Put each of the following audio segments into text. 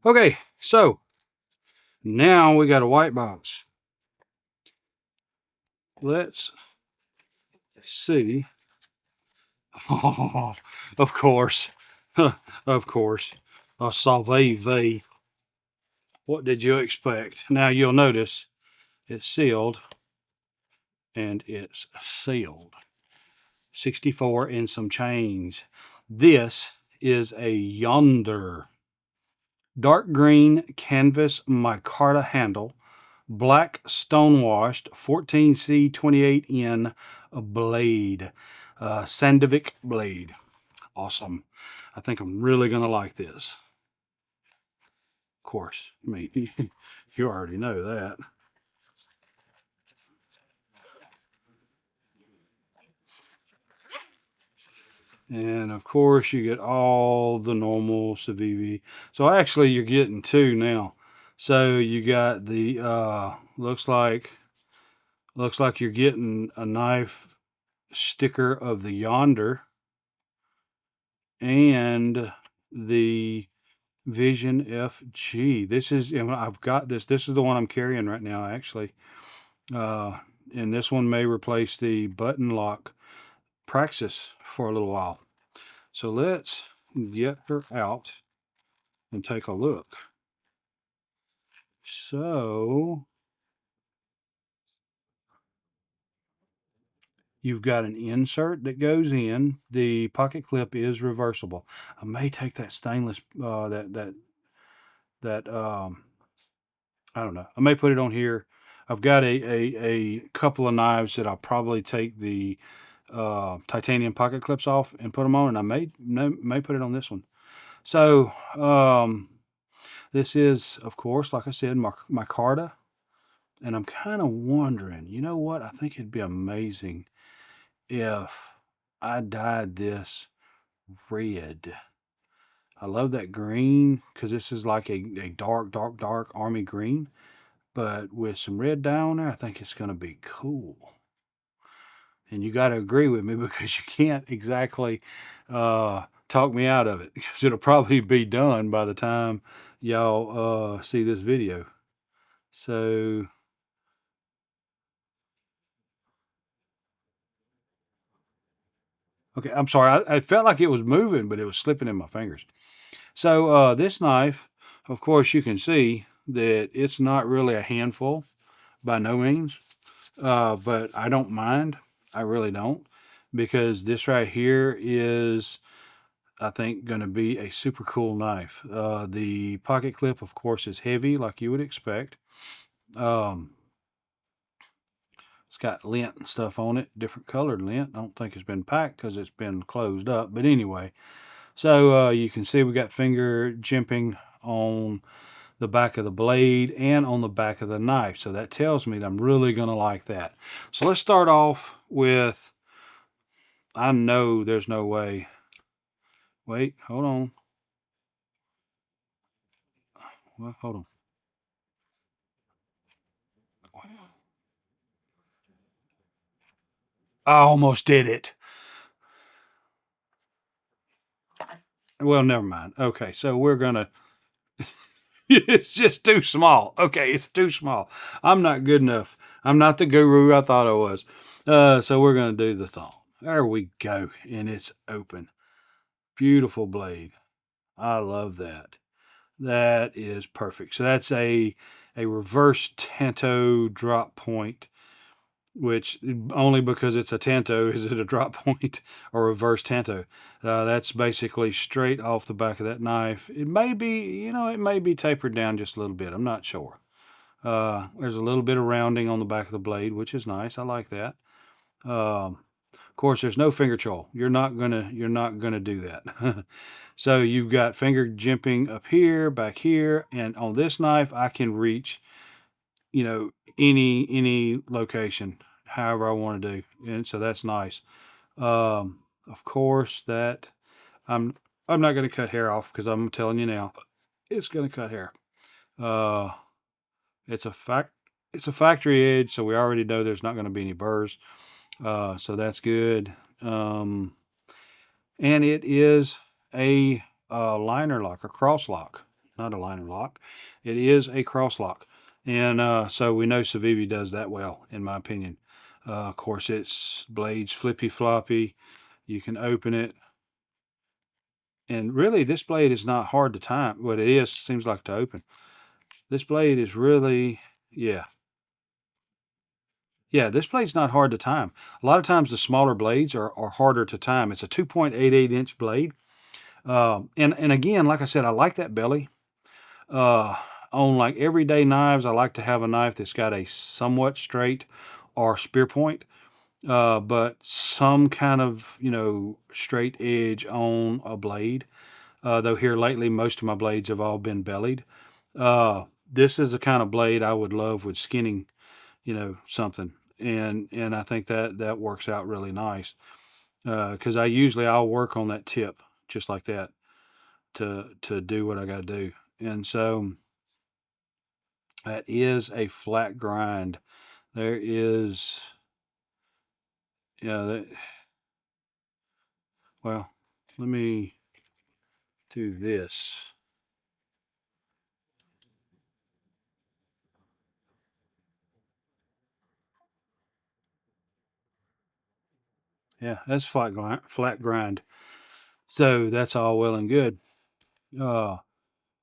Okay, so now we got a white box. Let's see. Oh, of course. Of course. A CIVIVI. What did you expect? Now you'll notice it's sealed and it's sealed. 64 and some change. This is a Yonder. Dark green canvas micarta handle. Black stonewashed 14C28N blade. Sandovic blade. Awesome. I think I'm really going to like this. Of course, I mean, you already know that. And of course, you get all the normal CIVIVI. So actually, you're getting two now. So you got the looks like you're getting a knife sticker of the Yonder and the Vision FG. This is, and I've got this. This is the one I'm carrying right now, actually. And this one may replace the button lock Praxis for a little while. So let's get her out and take a look. So you've got an insert that goes in. The pocket clip is reversible. I may take that stainless, I don't know. I may put it on here. I've got a couple of knives that I'll probably take the titanium pocket clips off and put them on, and I may put it on this one. So this is, of course, like I said, micarta, and I'm kind of wondering, you know what? I think it'd be amazing if I dyed this red. I love that green because this is like a dark army green. But with some red dye on there, I think it's going to be cool. And you got to agree with me because you can't exactly talk me out of it because it'll probably be done by the time y'all see this video. So, okay, I'm sorry. I felt like it was moving, but it was slipping in my fingers. So this knife, of course, you can see that it's not really a handful by no means. But I don't mind. I really don't. Because this right here is, I think, going to be a super cool knife. The pocket clip, of course, is heavy like you would expect. It's got lint and stuff on it, different colored lint. I don't think it's been packed because it's been closed up. But anyway, so you can see we got finger jimping on the back of the blade and on the back of the knife. So that tells me that I'm really going to like that. So let's start off with, I know there's no way. Wait, hold on. Well, hold on. I almost did it. Well, never mind. Okay, so we're going to, it's just too small. Okay, it's too small. I'm not good enough. I'm not the guru I thought I was. So we're going to do the thong. There we go. And it's open. Beautiful blade. I love that. That is perfect. So that's a reverse tanto drop point, which only because it's a tanto is it a drop point or reverse tanto. That's basically straight off the back of that knife. It may be, it may be tapered down just a little bit. I'm not sure. There's a little bit of rounding on the back of the blade, which is nice. I like that. Of course, there's no finger choil. You're not gonna do that. So you've got finger jimping up here, back here, and on this knife, I can reach, any location, however I want to do, and so that's nice. Of course, that I'm not going to cut hair off because I'm telling you now, it's going to cut hair. It's a factory edge, so we already know there's not going to be any burrs. So that's good. And it is a liner lock, a cross lock. not a liner lock. It is a cross lock. And so we know CIVIVI does that well, in my opinion. Of course, it's blades flippy floppy. You can open it. And really, this blade is not hard to time. What it is, seems like to open. This blade is really, yeah. Yeah, this blade's not hard to time. A lot of times the smaller blades are harder to time. It's a 2.88-inch blade. And again, like I said, I like that belly. On like everyday knives, I like to have a knife that's got a somewhat straight or spear point, but some kind of, straight edge on a blade. Though here lately, most of my blades have all been bellied. This is the kind of blade I would love with skinning, something. And I think that works out really nice. Because I'll work on that tip just like that to do what I got to do. And so that is a flat grind. There is, well, let me do this. Yeah, that's flat grind. So that's all well and good. Uh,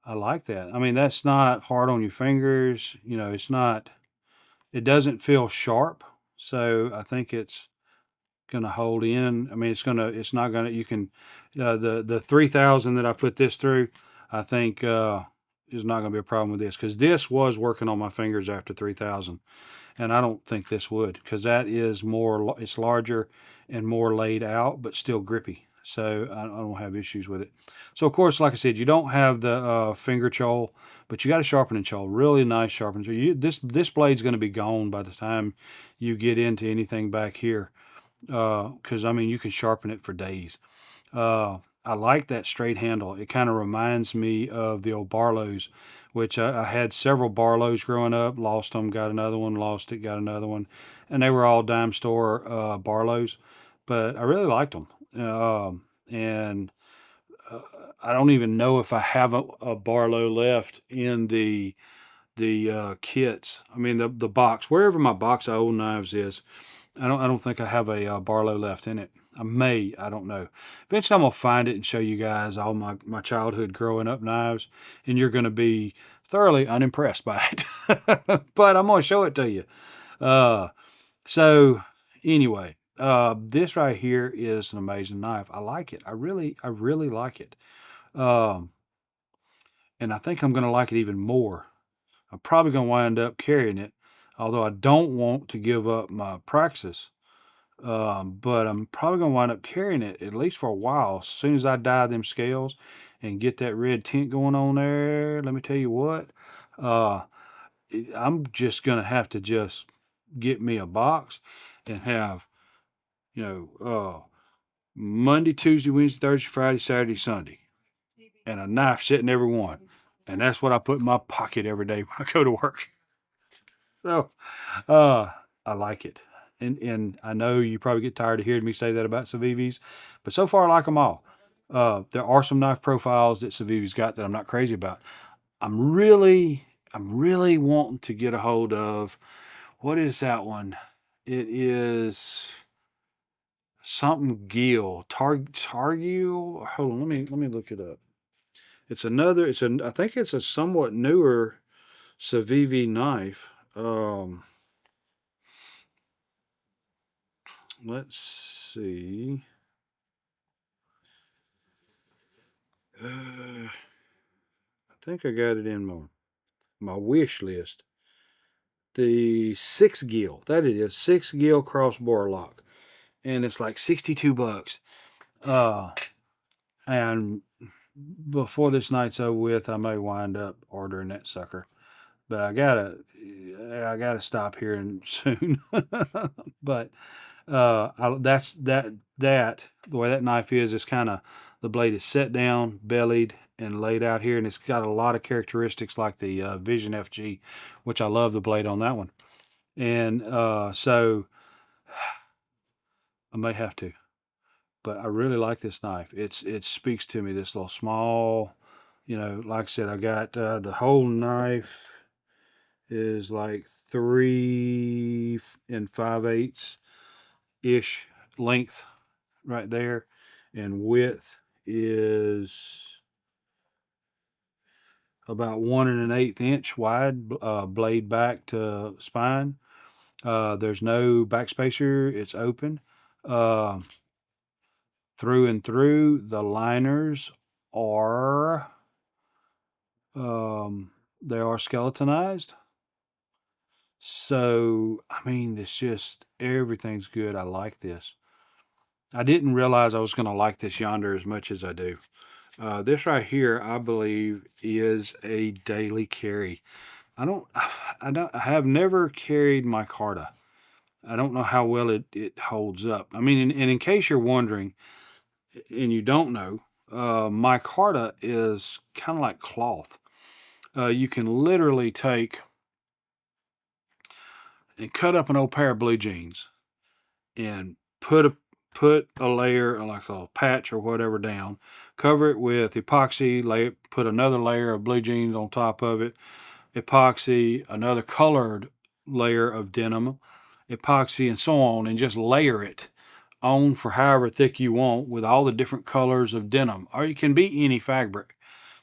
I like that. I mean, that's not hard on your fingers. It doesn't feel sharp. So I think it's going to hold in. I mean, it's not going to, you can, the 3000 that I put this through, I think, is not going to be a problem with this, because this was working on my fingers after 3000. And I don't think this would, because that is more, it's larger and more laid out, but still grippy. So I don't have issues with it. So of course, like I said, you don't have the finger choil, but you got a sharpening choil, really nice sharpening choil. This blade's going to be gone by the time you get into anything back here, because I mean you can sharpen it for days. I like that straight handle. It kind of reminds me of the old Barlows, which I had several Barlows growing up. Lost them, got another one. Lost it, got another one, and they were all dime store Barlows, but I really liked them. And I don't even know if I have a Barlow left in the kits. I mean the box, wherever my box of old knives is. I don't think I have a Barlow left in it. I may, I don't know. Eventually I'm gonna find it and show you guys all my childhood growing up knives, and you're gonna be thoroughly unimpressed by it. But I'm gonna show it to you. So anyway, this right here is an amazing knife. I like it. I really like it. Um, and I think I'm gonna like it even more. I'm probably gonna wind up carrying it, although I don't want to give up my Praxis. But I'm probably gonna wind up carrying it at least for a while. As soon as I dye them scales and get that red tint going on there, let me tell you what, uh, I'm just gonna have to just get me a box and have, Monday, Tuesday, Wednesday, Thursday, Friday, Saturday, Sunday, and a knife sitting every one. And that's what I put in my pocket every day when I go to work. So, uh, I like it. And I know you probably get tired of hearing me say that about CIVIVI's, but so far I like them all. There are some knife profiles that CIVIVI's got that I'm not crazy about. I'm really wanting to get a hold of, what is that one? It is something Gill, Targill. Hold on, let me look it up. I think it's a somewhat newer CIVIVI knife. Let's see. I think I got it in my wish list. The 6 Gill, that it is, 6 Gill crossbar lock, and it's like $62. And before this night's over with, I may wind up ordering that sucker. But I gotta stop here and soon. But that the way that knife is kind of, the blade is set down, bellied, and laid out here, and it's got a lot of characteristics like the Vision FG, which I love the blade on that one. And so I may have to, but I really like this knife. It speaks to me. This little small You know, like I said, I got the whole knife is like 3 5/8 ish length right there, and width is about 1 1/8 wide, blade back to spine. There's no backspacer, it's open. Uh, Through and through, the liners are they are skeletonized. So, I mean, it's just everything's good. I like this. I didn't realize I was going to like this Yonder as much as I do. This right here, I believe, is a daily carry. I have never carried micarta. I don't know how well it holds up. I mean, and in case you're wondering, and you don't know, micarta is kind of like cloth. You can literally take and cut up an old pair of blue jeans and put a layer, like a patch or whatever, down, cover it with epoxy, put another layer of blue jeans on top of it, epoxy, another colored layer of denim, epoxy, and so on, and just layer it on for however thick you want with all the different colors of denim, or it can be any fabric,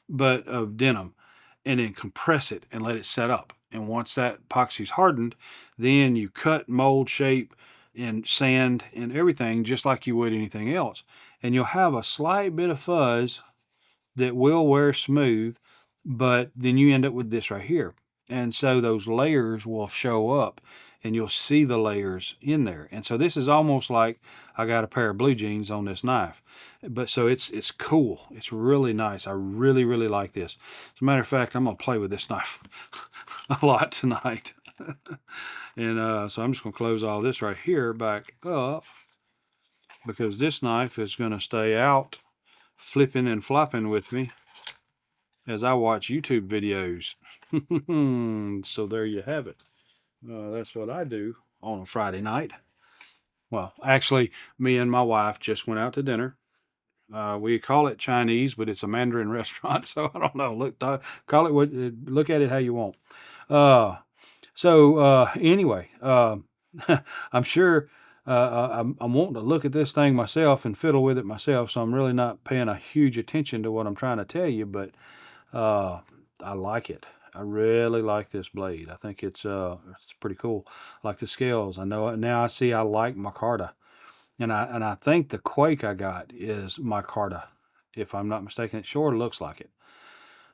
but of denim, and then compress it and let it set up. And once that epoxy's hardened, then you cut, mold, shape, and sand and everything just like you would anything else. And you'll have a slight bit of fuzz that will wear smooth, but then you end up with this right here. And so those layers will show up and you'll see the layers in there. And so this is almost like I got a pair of blue jeans on this knife. But so it's cool. It's really nice. I really, really like this. As a matter of fact, I'm going to play with this knife a lot tonight. And so I'm just going to close all this right here back up, because this knife is going to stay out flipping and flopping with me as I watch YouTube videos. So there you have it. That's what I do on a Friday night. Well, actually, me and my wife just went out to dinner. We call it Chinese, but it's a Mandarin restaurant, so I don't know. Call it what. Look at it how you want. Anyway, I'm sure I'm wanting to look at this thing myself and fiddle with it myself, so I'm really not paying a huge attention to what I'm trying to tell you, but I like it. I really like this blade. I think it's pretty cool. I like the scales. I know now. I see. I like micarta, and I think the Quake I got is micarta, if I'm not mistaken. It sure looks like it.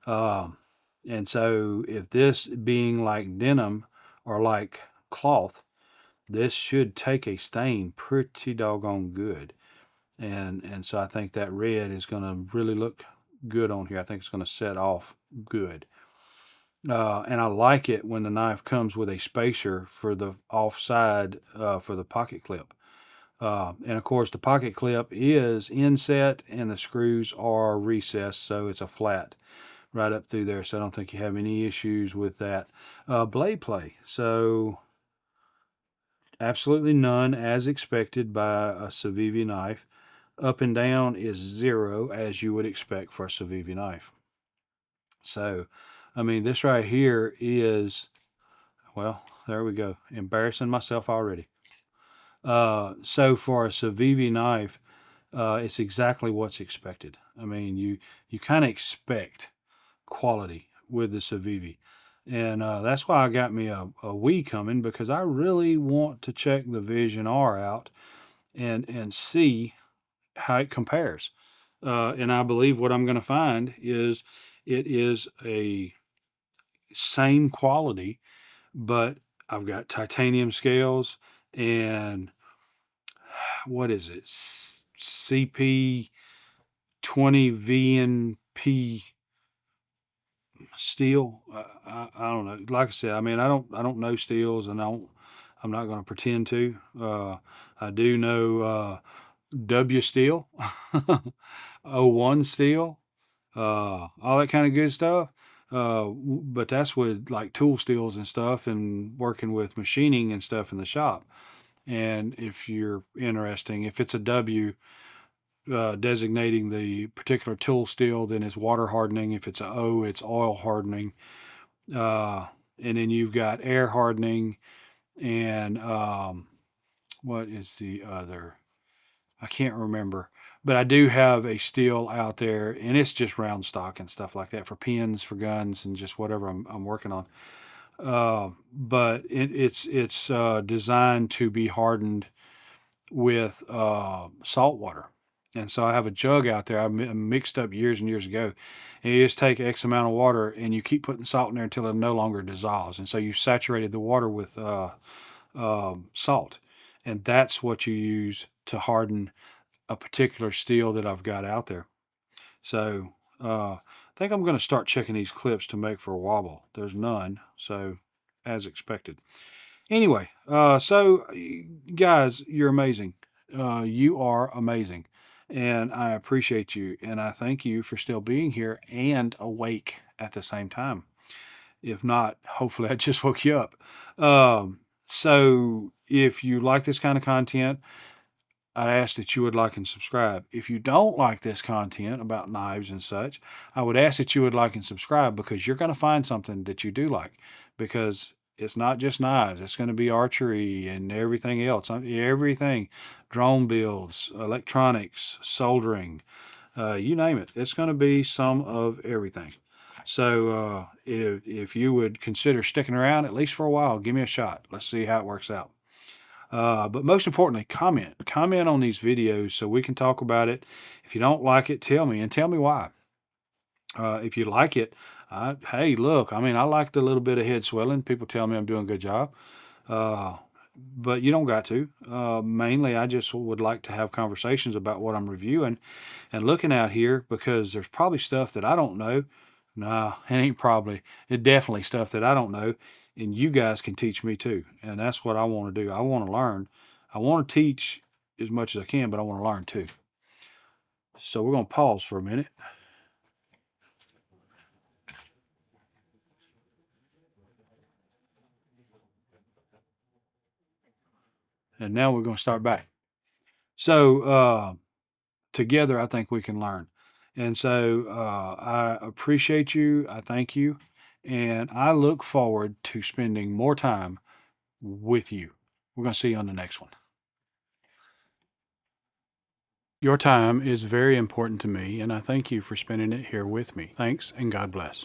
And so if this being like denim or like cloth, this should take a stain pretty doggone good. And so I think that red is going to really look good on here. I think it's going to set off good. And I like it when the knife comes with a spacer for the offside for the pocket clip. And of course the pocket clip is inset and the screws are recessed, so it's a flat right up through there. So I don't think you have any issues with that. Blade play. So absolutely none, as expected by a CIVIVI knife. Up and down is 0, as you would expect for a CIVIVI knife. So, I mean, this right here is, well, there we go. Embarrassing myself already. So for a CIVIVI knife, it's exactly what's expected. I mean, you kind of expect quality with the CIVIVI. And that's why I got me a Wii coming, because I really want to check the Vision R out and see how it compares. And I believe what I'm going to find is it is a same quality, but I've got titanium scales and what is it? CP 20 VNP steel. I don't know. Like I said, I mean, I don't know steels, and I'm not going to pretend to. I do know W steel, O1 steel, all that kind of good stuff. But that's with like tool steels and stuff, and working with machining and stuff in the shop. And if you're interesting, if it's a W, designating the particular tool steel. Then it's water hardening. If it's a O, it's oil hardening. And then you've got air hardening, and what is the other? I can't remember, but I do have a steel out there, and it's just round stock and stuff like that for pins, for guns, and just whatever I'm working on. But it's designed to be hardened with salt water. And so I have a jug out there I mixed up years and years ago. And you just take X amount of water and you keep putting salt in there until it no longer dissolves. And so you saturated the water with salt. And that's what you use to harden a particular steel that I've got out there. So I think I'm going to start checking these clips to make for a wobble. There's none. So as expected. Anyway, so guys, you're amazing. You are amazing. And I appreciate you. And I thank you for still being here and awake at the same time. If not, hopefully I just woke you up. So if you like this kind of content, I'd ask that you would like and subscribe. If you don't like this content about knives and such, I would ask that you would like and subscribe, because you're going to find something that you do like. Because it's not just knives, it's going to be archery and everything else. Everything, drone builds, electronics, soldering, you name it. It's going to be some of everything. So if you would consider sticking around at least for a while, give me a shot. Let's see how it works out. But most importantly, comment on these videos so we can talk about it. If you don't like it, tell me, and tell me why. If you like it, hey, look, I mean, I like a little bit of head swelling. People tell me I'm doing a good job. But you don't got to. Mainly, I just would like to have conversations about what I'm reviewing and looking at here, because there's probably stuff that I don't know. Nah, it ain't probably. It definitely stuff that I don't know, and you guys can teach me too. And that's what I want to do. I want to learn. I want to teach as much as I can, but I want to learn too. So we're going to pause for a minute. And now we're going to start back. So together, I think we can learn. And so I appreciate you. I thank you. And I look forward to spending more time with you. We're going to see you on the next one. Your time is very important to me, and I thank you for spending it here with me. Thanks, and God bless.